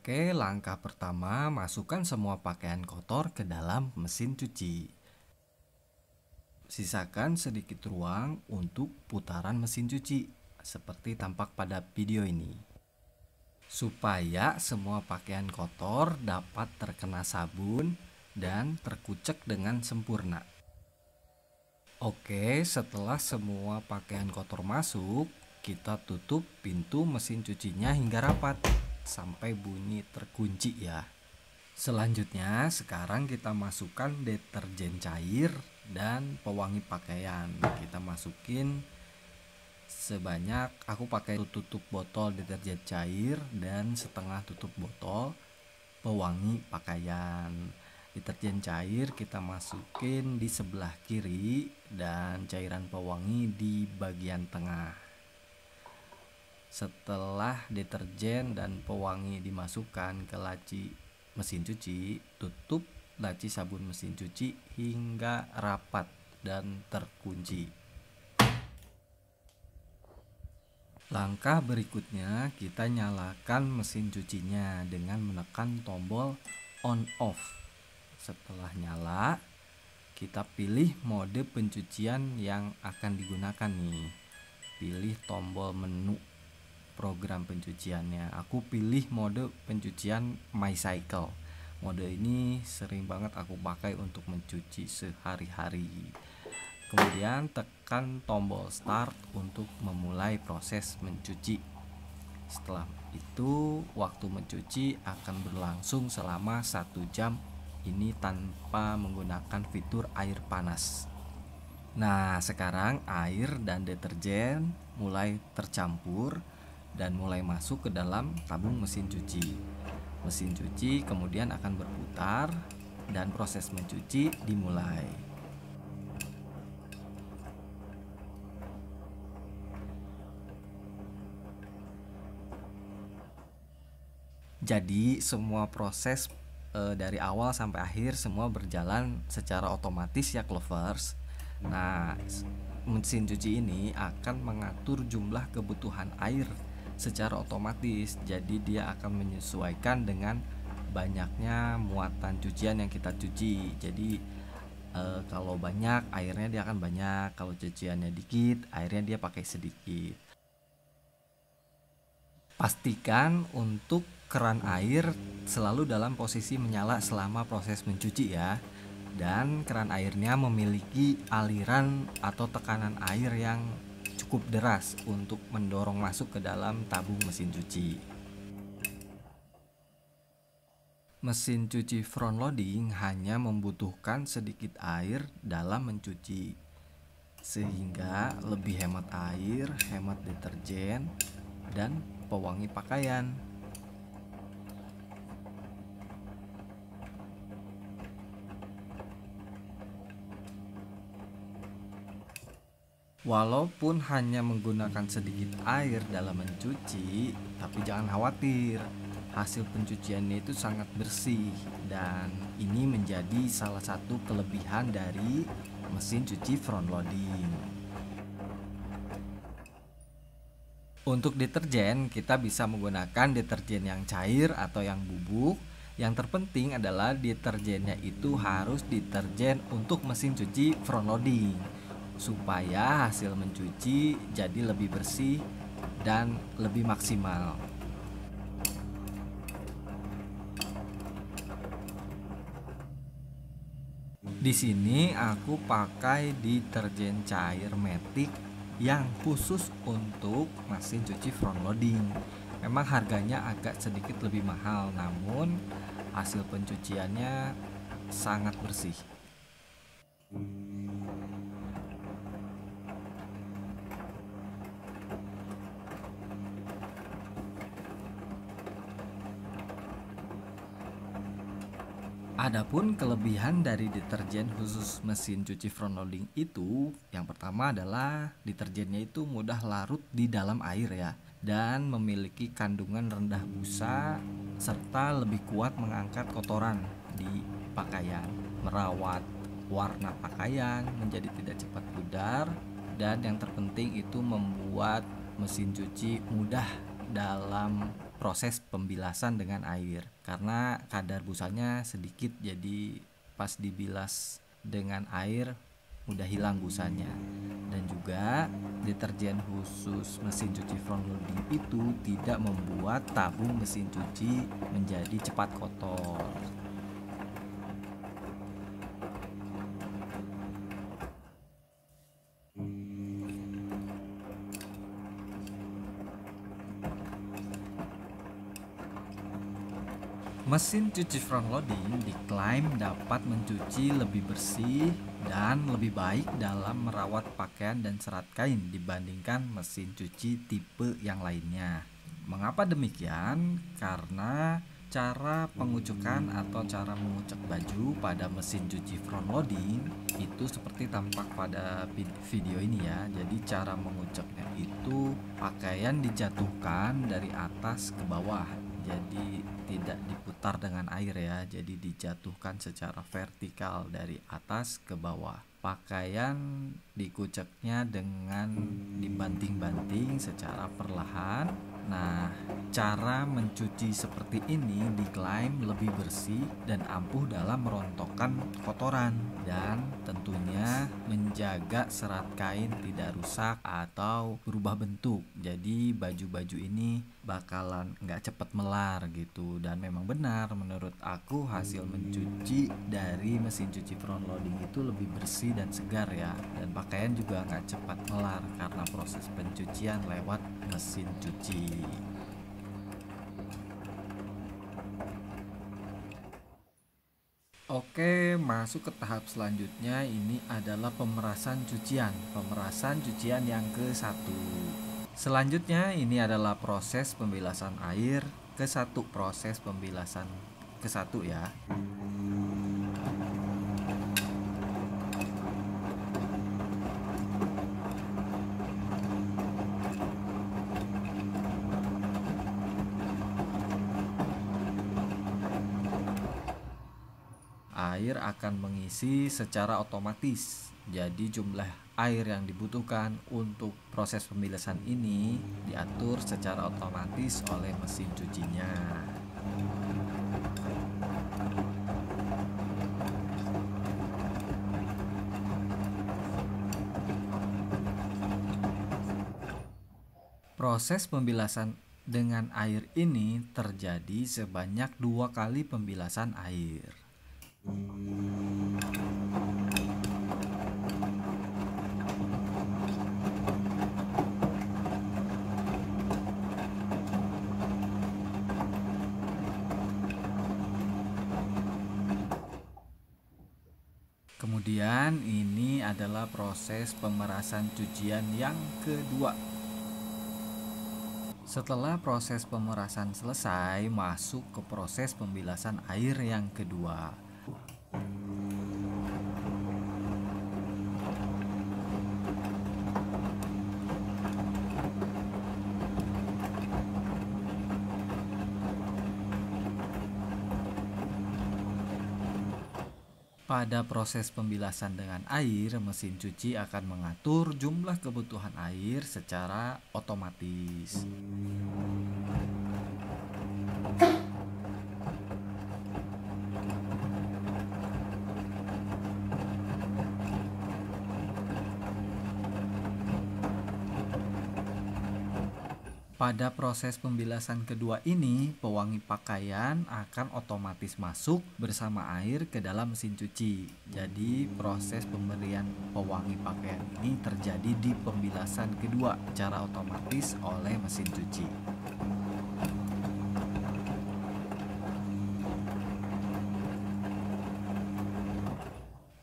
Oke, langkah pertama, masukkan semua pakaian kotor ke dalam mesin cuci. Sisakan sedikit ruang untuk putaran mesin cuci, seperti tampak pada video ini. Supaya semua pakaian kotor dapat terkena sabun dan terkucek dengan sempurna. Oke, setelah semua pakaian kotor masuk, kita tutup pintu mesin cucinya hingga rapat sampai bunyi terkunci ya. Selanjutnya, sekarang kita masukkan deterjen cair dan pewangi pakaian. Kita masukin sebanyak, aku pakai tutup botol deterjen cair dan setengah tutup botol pewangi pakaian. Deterjen cair kita masukin di sebelah kiri dan cairan pewangi di bagian tengah. Setelah deterjen dan pewangi dimasukkan ke laci mesin cuci, tutup laci sabun mesin cuci hingga rapat dan terkunci. Langkah berikutnya, kita nyalakan mesin cucinya dengan menekan tombol on off. Setelah nyala, kita pilih mode pencucian yang akan digunakan nih. Pilih tombol menu program pencuciannya. Aku pilih mode pencucian My Cycle. Mode ini sering banget aku pakai untuk mencuci sehari-hari. Kemudian tekan tombol start untuk memulai proses mencuci. Setelah itu, waktu mencuci akan berlangsung selama 1 jam. Ini tanpa menggunakan fitur air panas. Nah, sekarang air dan deterjen mulai tercampur dan mulai masuk ke dalam tabung mesin cuci. Mesin cuci kemudian akan berputar dan proses mencuci dimulai. Jadi semua proses dari awal sampai akhir semua berjalan secara otomatis ya Clovers. Nah, mesin cuci ini akan mengatur jumlah kebutuhan air secara otomatis. Jadi dia akan menyesuaikan dengan banyaknya muatan cucian yang kita cuci. Jadi kalau banyak airnya dia akan banyak, kalau cuciannya dikit airnya dia pakai sedikit. Pastikan untuk keran air selalu dalam posisi menyala selama proses mencuci ya. Dan keran airnya memiliki aliran atau tekanan air yang cukup deras untuk mendorong masuk ke dalam tabung mesin cuci. Mesin cuci front loading hanya membutuhkan sedikit air dalam mencuci, sehingga lebih hemat air, hemat deterjen, dan pewangi pakaian. Walaupun hanya menggunakan sedikit air dalam mencuci, tapi jangan khawatir, hasil pencuciannya itu sangat bersih dan ini menjadi salah satu kelebihan dari mesin cuci front loading. Untuk deterjen, kita bisa menggunakan deterjen yang cair atau yang bubuk. Yang terpenting adalah deterjennya itu harus deterjen untuk mesin cuci front loading, supaya hasil mencuci jadi lebih bersih dan lebih maksimal. Di sini aku pakai deterjen cair Matic yang khusus untuk mesin cuci front loading. Memang harganya agak sedikit lebih mahal, namun hasil pencuciannya sangat bersih. Adapun kelebihan dari deterjen khusus mesin cuci front loading itu, yang pertama adalah deterjennya itu mudah larut di dalam air ya, dan memiliki kandungan rendah busa serta lebih kuat mengangkat kotoran di pakaian, merawat warna pakaian menjadi tidak cepat pudar, dan yang terpenting itu membuat mesin cuci mudah dalam proses pembilasan dengan air, karena kadar busanya sedikit, jadi pas dibilas dengan air udah hilang busanya. Dan juga deterjen khusus mesin cuci front loading itu tidak membuat tabung mesin cuci menjadi cepat kotor. Mesin cuci front loading diklaim dapat mencuci lebih bersih dan lebih baik dalam merawat pakaian dan serat kain dibandingkan mesin cuci tipe yang lainnya. Mengapa demikian? Karena cara pengucukan atau cara mengucek baju pada mesin cuci front loading itu seperti tampak pada video ini ya. Jadi cara menguceknya itu pakaian dijatuhkan dari atas ke bawah. Jadi tidak diputar dengan air ya, jadi dijatuhkan secara vertikal dari atas ke bawah. Pakaian dikuceknya dengan dibanting-banting secara perlahan. Nah, cara mencuci seperti ini diklaim lebih bersih dan ampuh dalam merontokkan kotoran, dan tentunya menjaga serat kain tidak rusak atau berubah bentuk. Jadi baju-baju ini bakalan nggak cepet melar gitu. Dan memang benar, menurut aku hasil mencuci dari mesin cuci front loading itu lebih bersih dan segar ya, dan pakaian juga nggak cepat melar karena proses pencucian lewat mesin cuci. Oke, masuk ke tahap selanjutnya. Ini adalah pemerasan cucian. Pemerasan cucian yang ke-1. Selanjutnya ini adalah proses pembilasan air ke-1. Proses pembilasan ke-1 ya. Air akan mengisi secara otomatis. Jadi jumlah air yang dibutuhkan untuk proses pembilasan ini diatur secara otomatis oleh mesin cucinya. Proses pembilasan dengan air ini terjadi sebanyak 2 kali pembilasan air. Kemudian ini adalah proses pemerasan cucian yang kedua. Setelah proses pemerasan selesai, masuk ke proses pembilasan air yang kedua. Pada proses pembilasan dengan air, mesin cuci akan mengatur jumlah kebutuhan air secara otomatis. Pada proses pembilasan kedua ini, pewangi pakaian akan otomatis masuk bersama air ke dalam mesin cuci. Jadi proses pemberian pewangi pakaian ini terjadi di pembilasan kedua secara otomatis oleh mesin cuci.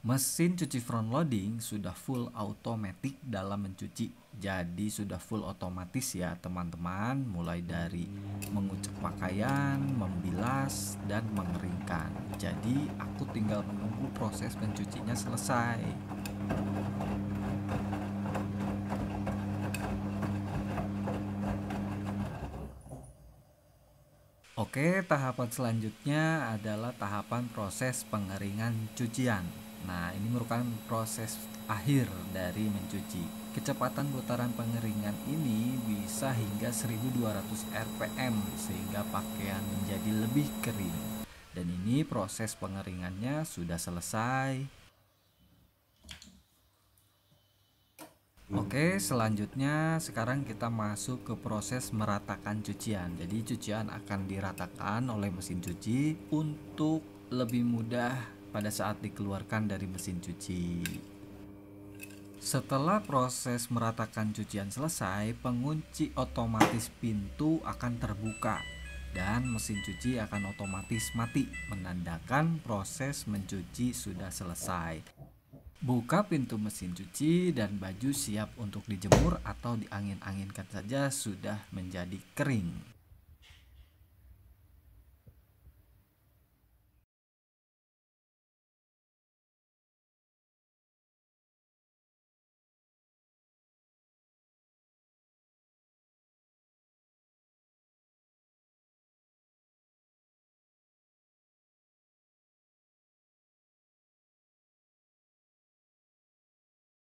Mesin cuci front loading sudah full automatic dalam mencuci. Jadi sudah full otomatis ya teman-teman, mulai dari mengucek pakaian, membilas, dan mengeringkan. Jadi aku tinggal menunggu proses pencucinya selesai. Oke, tahapan selanjutnya adalah tahapan proses pengeringan cucian. Nah, ini merupakan proses akhir dari mencuci. Kecepatan putaran pengeringan ini bisa hingga 1200 rpm sehingga pakaian menjadi lebih kering. Dan ini proses pengeringannya sudah selesai. Oke, selanjutnya sekarang kita masuk ke proses meratakan cucian. Jadi cucian akan diratakan oleh mesin cuci untuk lebih mudah pada saat dikeluarkan dari mesin cuci. Setelah proses meratakan cucian selesai, pengunci otomatis pintu akan terbuka dan mesin cuci akan otomatis mati, menandakan proses mencuci sudah selesai. Buka pintu mesin cuci dan baju siap untuk dijemur atau diangin-anginkan saja sudah menjadi kering.